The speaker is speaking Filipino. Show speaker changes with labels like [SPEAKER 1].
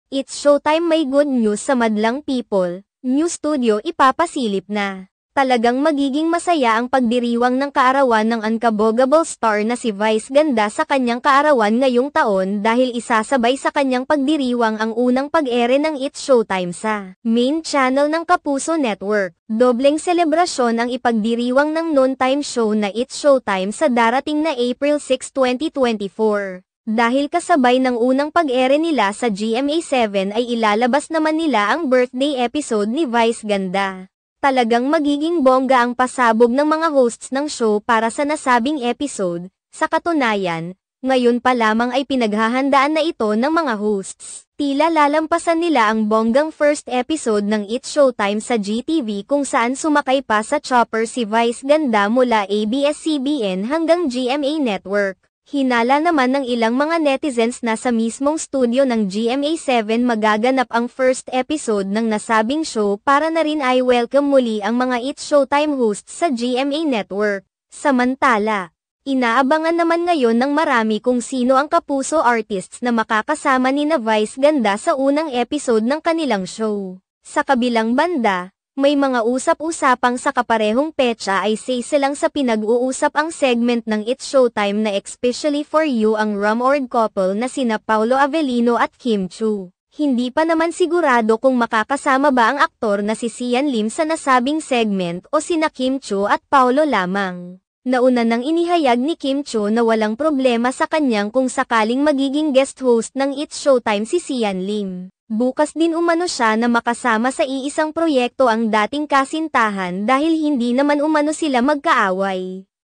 [SPEAKER 1] It's showtime, may good news sa madlang people. New studio ipapasilip na. Talagang magiging masaya ang pagdiriwang ng kaarawan ng unkabogable star na si Vice Ganda sa kanyang kaarawan ngayong taon dahil isasabay sa kanyang pagdiriwang ang unang pag-ere ng It's Showtime sa main channel ng Kapuso Network. Dobleng selebrasyon ang ipagdiriwang ng noontime show na It's Showtime sa darating na April 6, 2024. Dahil kasabay ng unang pag-ere nila sa GMA7 ay ilalabas naman nila ang birthday episode ni Vice Ganda. Talagang magiging bongga ang pasabog ng mga hosts ng show para sa nasabing episode. Sa katunayan, ngayon pa lamang ay pinaghahandaan na ito ng mga hosts. Tila lalampasan nila ang bonggang first episode ng It's Showtime sa GTV kung saan sumakay pa sa chopper si Vice Ganda mula ABS-CBN hanggang GMA Network. Hinala naman ng ilang mga netizens na sa mismong studio ng GMA7 magaganap ang first episode ng nasabing show para na rin ay welcome muli ang mga It's Showtime hosts sa GMA Network. Samantala, inaabangan naman ngayon ng marami kung sino ang kapuso artists na makakasama ni na Vice Ganda sa unang episode ng kanilang show. Sa kabilang banda, may mga usap-usapang sa kaparehong petsa ay silang sa pinag-uusap ang segment ng It's Showtime na Especially For You ang rumored couple na sina Paolo Avellino at Kim Chiu. Hindi pa naman sigurado kung makakasama ba ang aktor na si Sian Lim sa nasabing segment o sina Kim Chiu at Paolo lamang. Nauna nang inihayag ni Kim Chiu na walang problema sa kanyang kung sakaling magiging guest host ng It's Showtime si Sian Lim. Bukas din umano siya na makasama sa iisang proyekto ang dating kasintahan dahil hindi naman umano sila magkaaway.